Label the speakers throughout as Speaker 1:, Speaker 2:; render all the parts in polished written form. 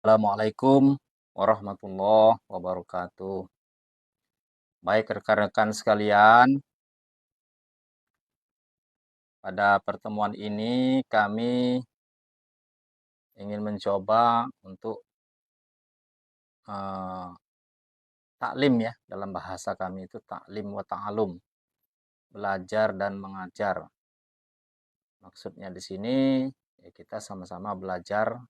Speaker 1: Assalamualaikum warahmatullahi wabarakatuh. Baik rekan-rekan sekalian, pada pertemuan ini kami ingin mencoba untuk uh, taklim ya, dalam bahasa kami itu taklim wa ta'alum, belajar dan mengajar. Maksudnya di sini ya kita sama-sama belajar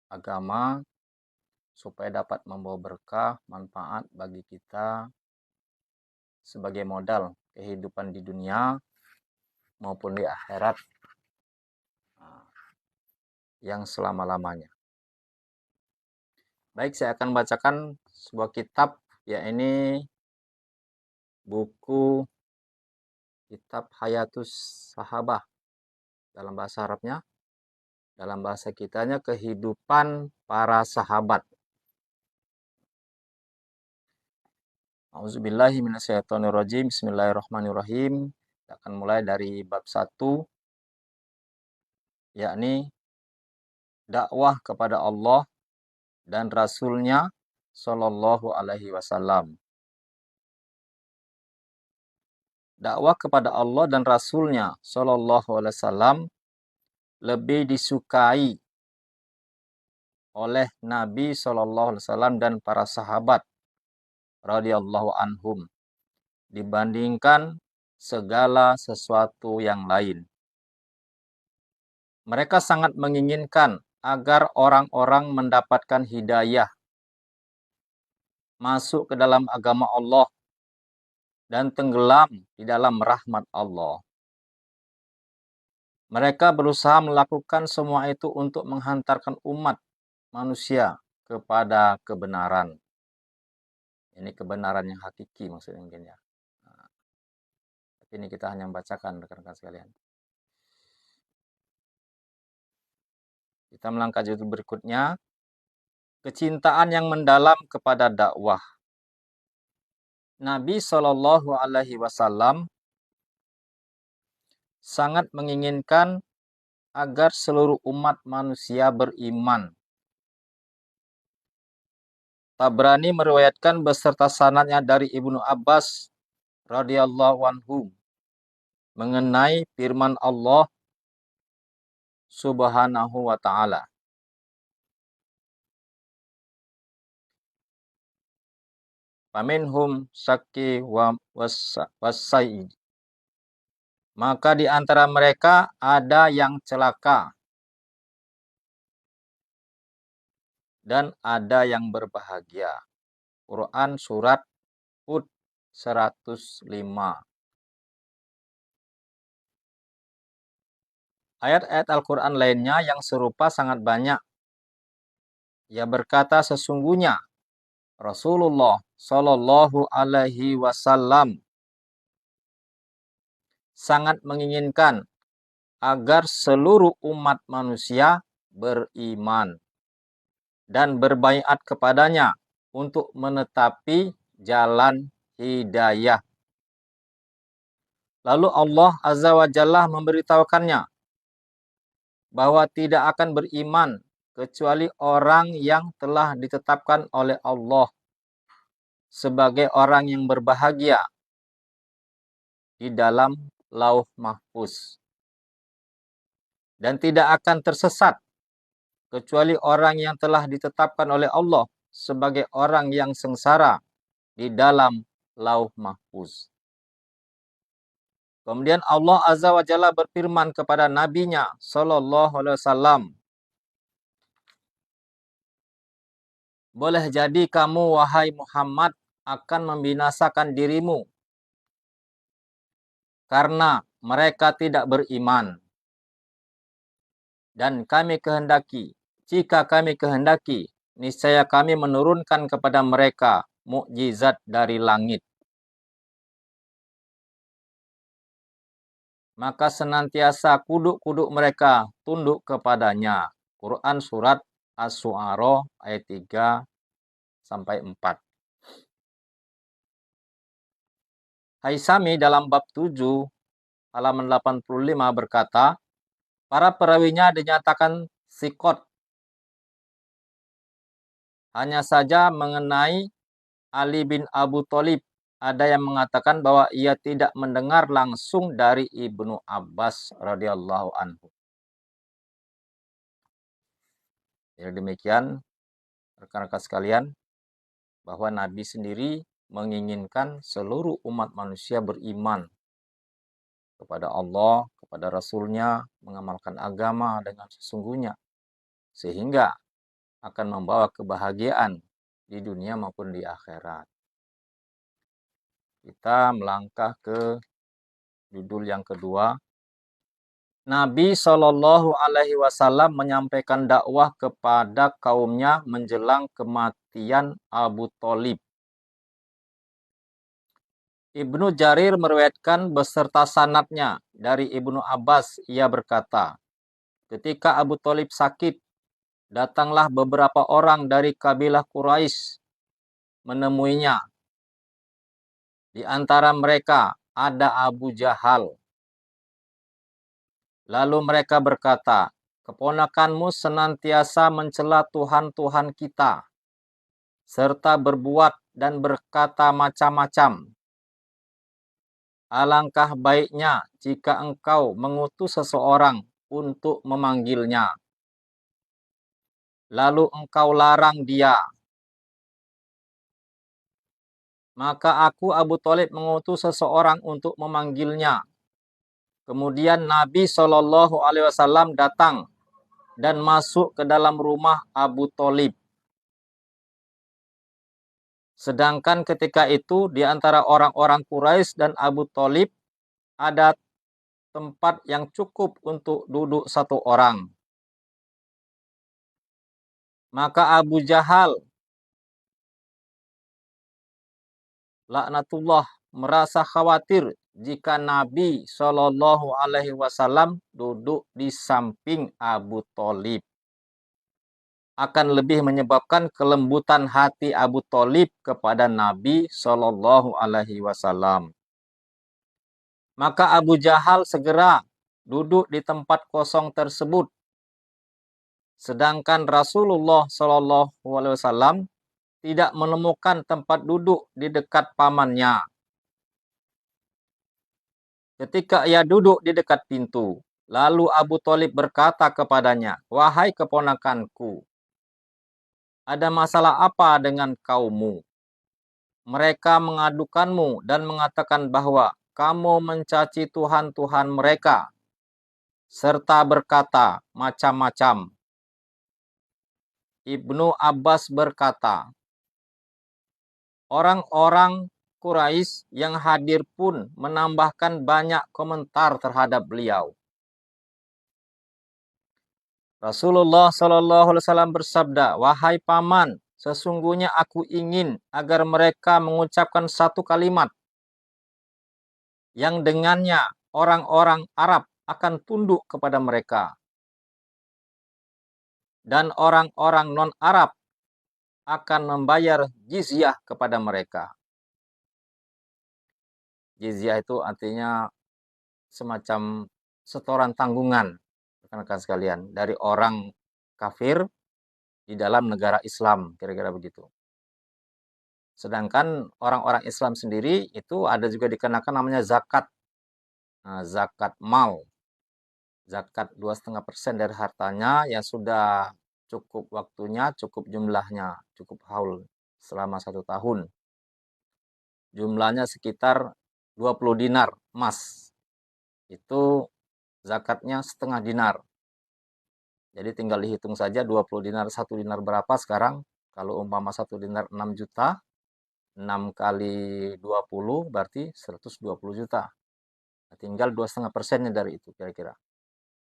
Speaker 1: agama supaya dapat membawa berkah, manfaat bagi kita sebagai modal kehidupan di dunia maupun di akhirat yang selama-lamanya. Baik, saya akan bacakan sebuah kitab, ya ini buku kitab Hayatus Sahabah dalam bahasa Arabnya, dalam bahasa kitanya kehidupan para sahabat. Auzubillahi minasyaitonirrajim. Bismillahirrahmanirrahim. Kita akan mulai dari bab 1, yakni dakwah kepada Allah dan Rasulnya Shallallahu Alaihi Wasallam. Dakwah kepada Allah dan Rasulnya Shallallahu Alaihi Wasallam lebih disukai oleh Nabi Shallallahu Alaihi Wasallam dan para sahabat radhiyallahu anhum dibandingkan segala sesuatu yang lain. Mereka sangat menginginkan agar orang-orang mendapatkan hidayah, masuk ke dalam agama Allah, dan tenggelam di dalam rahmat Allah. Mereka berusaha melakukan semua itu untuk menghantarkan umat manusia kepada kebenaran. Ini kebenaran yang hakiki maksudnya mungkin ya. Nah, tapi ini kita hanya membacakan rekan-rekan sekalian. Kita melangkah judul berikutnya, kecintaan yang mendalam kepada dakwah. Nabi Shallallahu Alaihi Wasallam sangat menginginkan agar seluruh umat manusia beriman. Tabrani meriwayatkan beserta sanadnya dari Ibnu Abbas radhiyallahu anhu mengenai firman Allah Subhanahu wa taala. Faminhum syaqi wa wasaid. Maka di antara mereka ada yang celaka dan ada yang berbahagia. Quran surat Hud 105. Ayat-ayat Al-Quran lainnya yang serupa sangat banyak. Ia berkata sesungguhnya Rasulullah Shallallahu Alaihi Wasallam sangat menginginkan agar seluruh umat manusia beriman dan berbaiat kepadanya untuk menetapi jalan hidayah. Lalu Allah Azza wa Jalla memberitahukannya bahwa tidak akan beriman kecuali orang yang telah ditetapkan oleh Allah sebagai orang yang berbahagia di dalam Lauh Mahfuz. Dan tidak akan tersesat kecuali orang yang telah ditetapkan oleh Allah sebagai orang yang sengsara di dalam Lauh Mahfuz. Kemudian Allah Azza wa Jalla berfirman kepada nabinya Sallallahu Alaihi Wasallam, boleh jadi kamu wahai Muhammad akan membinasakan dirimu karena mereka tidak beriman. Dan kami kehendaki, jika kami kehendaki, niscaya kami menurunkan kepada mereka mukjizat dari langit. Maka senantiasa kuduk-kuduk mereka tunduk kepadanya. Quran surat Asy-Syu'ara ayat 3 sampai 4. Haisami dalam bab 7 halaman 85 berkata, para perawinya dinyatakan sikot Hanya saja mengenai Ali bin Abu Thalib, ada yang mengatakan bahwa ia tidak mendengar langsung dari Ibnu Abbas radhiyallahu anhu. Jadi demikian rekan-rekan sekalian, bahwa Nabi sendiri menginginkan seluruh umat manusia beriman kepada Allah, kepada Rasul-Nya, mengamalkan agama dengan sesungguhnya, sehingga akan membawa kebahagiaan di dunia maupun di akhirat. Kita melangkah ke judul yang kedua. Nabi Shallallahu Alaihi Wasallam menyampaikan dakwah kepada kaumnya menjelang kematian Abu Thalib. Ibnu Jarir meriwayatkan beserta sanadnya dari Ibnu Abbas, ia berkata, ketika Abu Thalib sakit, datanglah beberapa orang dari kabilah Quraisy menemuinya. Di antara mereka ada Abu Jahal. Lalu mereka berkata, keponakanmu senantiasa mencela Tuhan-Tuhan kita, serta berbuat dan berkata macam-macam. Alangkah baiknya jika engkau mengutus seseorang untuk memanggilnya, lalu engkau larang dia. Maka aku Abu Thalib mengutus seseorang untuk memanggilnya. Kemudian Nabi Shallallahu Alaihi Wasallam datang dan masuk ke dalam rumah Abu Thalib. Sedangkan ketika itu di antara orang-orang Quraisy dan Abu Thalib ada tempat yang cukup untuk duduk satu orang. Maka Abu Jahal laknatullah merasa khawatir jika Nabi Shallallahu Alaihi Wasallam duduk di samping Abu Thalib, akan lebih menyebabkan kelembutan hati Abu Thalib kepada Nabi Shallallahu Alaihi Wasallam. Maka Abu Jahal segera duduk di tempat kosong tersebut, sedangkan Rasulullah Shallallahu Alaihi Wasallam tidak menemukan tempat duduk di dekat pamannya. Ketika ia duduk di dekat pintu, lalu Abu Thalib berkata kepadanya, wahai keponakanku, ada masalah apa dengan kaummu? Mereka mengadukanmu dan mengatakan bahwa kamu mencaci Tuhan-Tuhan mereka, serta berkata macam-macam. Ibnu Abbas berkata, orang-orang Quraisy yang hadir pun menambahkan banyak komentar terhadap beliau. Rasulullah Shallallahu Alaihi Wasallam bersabda, wahai paman, sesungguhnya aku ingin agar mereka mengucapkan satu kalimat yang dengannya orang-orang Arab akan tunduk kepada mereka dan orang-orang non-Arab akan membayar jizyah kepada mereka. Jizyah itu artinya semacam setoran tanggungan, rekan-rekan sekalian, dari orang kafir di dalam negara Islam, kira-kira begitu. Sedangkan orang-orang Islam sendiri itu ada juga dikenakan namanya zakat. Nah, zakat mal. Zakat 2,5% dari hartanya yang sudah cukup waktunya, cukup jumlahnya, cukup haul selama 1 tahun. Jumlahnya sekitar 20 dinar emas. Itu zakatnya setengah dinar. Jadi tinggal dihitung saja 20 dinar, 1 dinar berapa sekarang. Kalau umpama 1 dinar 6 juta, 6 kali 20 berarti 120 juta. Nah, tinggal 2,5%-nya dari itu kira-kira.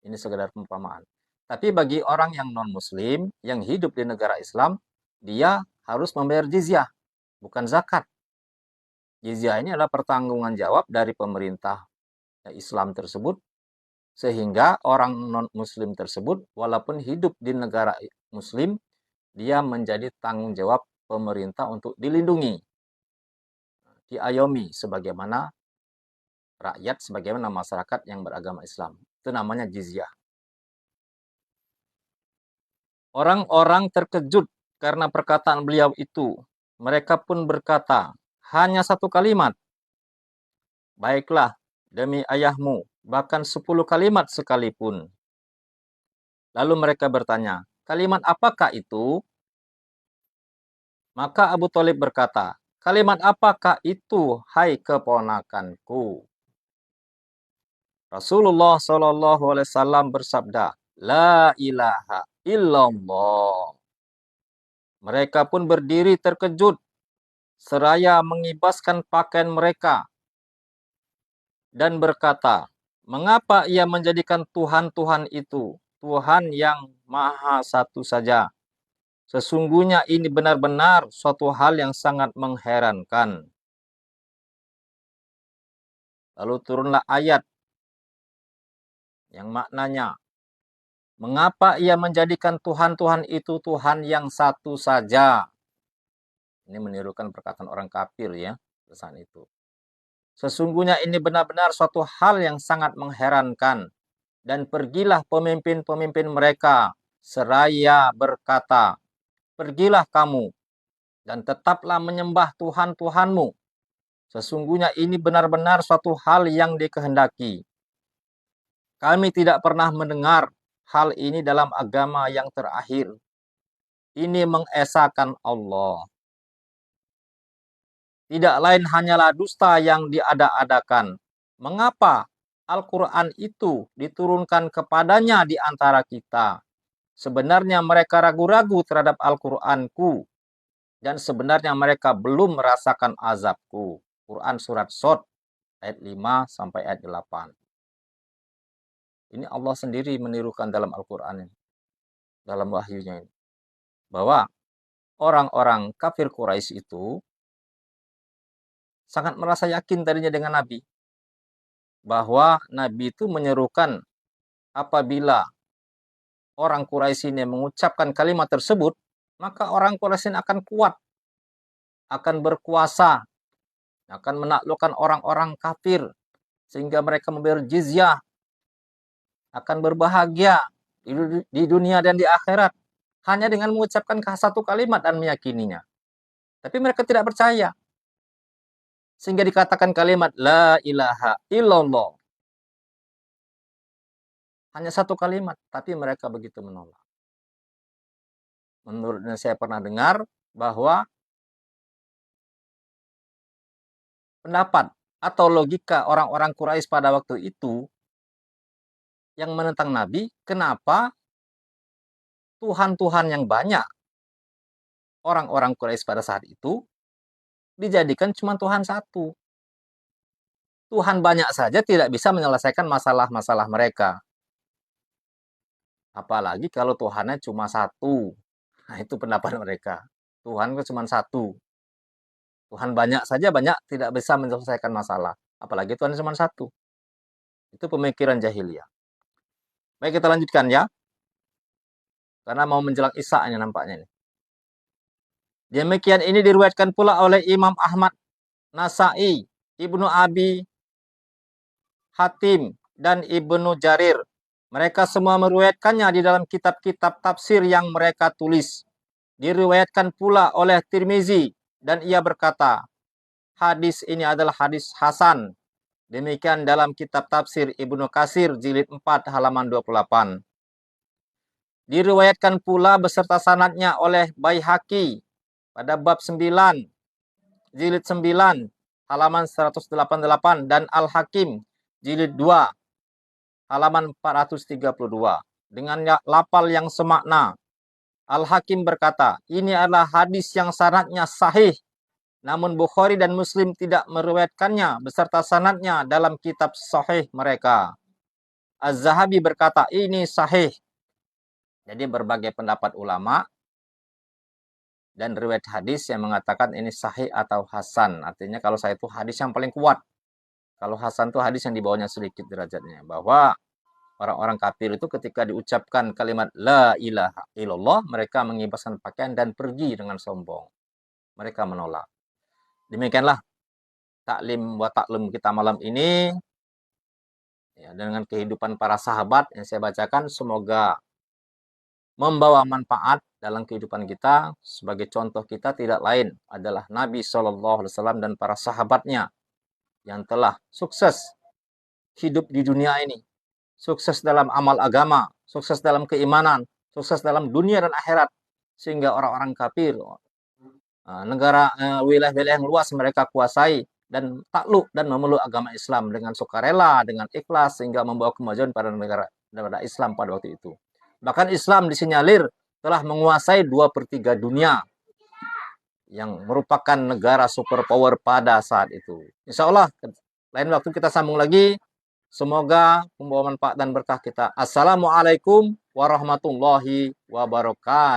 Speaker 1: Ini sekedar perumpamaan. Tapi bagi orang yang non-muslim, yang hidup di negara Islam, dia harus membayar jizyah, bukan zakat. Jizyah ini adalah pertanggungan jawab dari pemerintah Islam tersebut, sehingga orang non-muslim tersebut, walaupun hidup di negara muslim, dia menjadi tanggung jawab pemerintah untuk dilindungi, diayomi sebagaimana rakyat, sebagaimana masyarakat yang beragama Islam. Itu namanya jizyah. Orang-orang terkejut karena perkataan beliau itu. Mereka pun berkata, hanya satu kalimat. Baiklah, demi ayahmu, bahkan 10 kalimat sekalipun. Lalu mereka bertanya, kalimat apakah itu? Maka Abu Thalib berkata, kalimat apakah itu, hai keponakanku? Rasulullah SAW bersabda, La ilaha illallah. Mereka pun berdiri terkejut, seraya mengibaskan pakaian mereka, dan berkata, mengapa ia menjadikan Tuhan-Tuhan itu, Tuhan yang Maha Satu saja? Sesungguhnya ini benar-benar suatu hal yang sangat mengherankan. Lalu turunlah ayat yang maknanya, mengapa ia menjadikan Tuhan-Tuhan itu Tuhan yang satu saja? Ini menirukan perkataan orang kafir ya, pesan itu. Sesungguhnya ini benar-benar suatu hal yang sangat mengherankan. Dan pergilah pemimpin-pemimpin mereka, seraya berkata, pergilah kamu, dan tetaplah menyembah Tuhan-Tuhanmu. Sesungguhnya ini benar-benar suatu hal yang dikehendaki. Kami tidak pernah mendengar hal ini dalam agama yang terakhir. Ini mengesahkan Allah. Tidak lain hanyalah dusta yang diada-adakan. Mengapa Al-Quran itu diturunkan kepadanya di antara kita? Sebenarnya mereka ragu-ragu terhadap Al-Quranku. Dan sebenarnya mereka belum merasakan azabku. Quran Surat Shad ayat 5 sampai ayat 8. Ini Allah sendiri menirukan dalam Al-Quran ini. Dalam wahyunya ini. Bahwa orang-orang kafir Quraisy itu sangat merasa yakin tadinya dengan Nabi. Bahwa Nabi itu menyerukan apabila orang Quraisy ini mengucapkan kalimat tersebut, maka orang Quraisy ini akan kuat, akan berkuasa, akan menaklukkan orang-orang kafir, sehingga mereka membayar jizyah, akan berbahagia di dunia dan di akhirat, hanya dengan mengucapkan satu kalimat dan meyakininya. Tapi mereka tidak percaya, sehingga dikatakan kalimat La ilaha illallah. Hanya satu kalimat, tapi mereka begitu menolak. Menurutnya saya pernah dengar bahwa pendapat atau logika orang-orang Quraisy pada waktu itu yang menentang Nabi, kenapa Tuhan-Tuhan yang banyak orang-orang Quraisy pada saat itu dijadikan cuma Tuhan satu. Tuhan banyak saja tidak bisa menyelesaikan masalah-masalah mereka. Apalagi kalau Tuhannya cuma satu. Nah, itu pendapat mereka. Tuhan itu cuma satu. Tuhan banyak saja banyak tidak bisa menyelesaikan masalah. Apalagi Tuhan cuma satu. Itu pemikiran jahiliyah. Baik, kita lanjutkan ya. Karena mau menjelang Isya-nya nampaknya ini. Demikian ini diriwayatkan pula oleh Imam Ahmad, Nasai, Ibnu Abi Hatim, dan Ibnu Jarir. Mereka semua meriwayatkannya di dalam kitab-kitab tafsir yang mereka tulis. Diriwayatkan pula oleh Tirmizi, dan ia berkata, hadis ini adalah hadis hasan. Demikian dalam kitab tafsir Ibnu Katsir jilid 4 halaman 28. Diriwayatkan pula beserta sanadnya oleh Baihaqi pada bab 9 jilid 9 halaman 188 dan Al-Hakim jilid 2 halaman 432 dengan lafal yang semakna. Al-Hakim berkata, ini adalah hadis yang sanadnya sahih, namun Bukhari dan Muslim tidak meriwayatkannya beserta sanadnya dalam kitab sahih mereka. Az-Zahabi berkata, ini sahih. Jadi berbagai pendapat ulama dan riwayat hadis yang mengatakan ini sahih atau hasan. Artinya kalau sahih itu hadis yang paling kuat. Kalau hasan itu hadis yang di bawahnya sedikit derajatnya. Bahwa orang-orang kafir itu ketika diucapkan kalimat La ilaha illallah, mereka mengibaskan pakaian dan pergi dengan sombong. Mereka menolak. Demikianlah taklim wa taklum kita malam ini. Ya, dengan kehidupan para sahabat yang saya bacakan, semoga membawa manfaat dalam kehidupan kita. Sebagai contoh kita tidak lain adalah Nabi SAW dan para sahabatnya yang telah sukses hidup di dunia ini, sukses dalam amal agama, sukses dalam keimanan, sukses dalam dunia dan akhirat, sehingga orang-orang kafir, negara wilayah-wilayah yang luas mereka kuasai dan takluk dan memeluk agama Islam dengan sukarela, dengan ikhlas, sehingga membawa kemajuan pada negara Islam pada waktu itu. Bahkan Islam disinyalir telah menguasai 2/3 dunia, yang merupakan negara superpower pada saat itu. Insya Allah, lain waktu kita sambung lagi. Semoga membawa manfaat dan berkah kita. Assalamualaikum warahmatullahi wabarakatuh.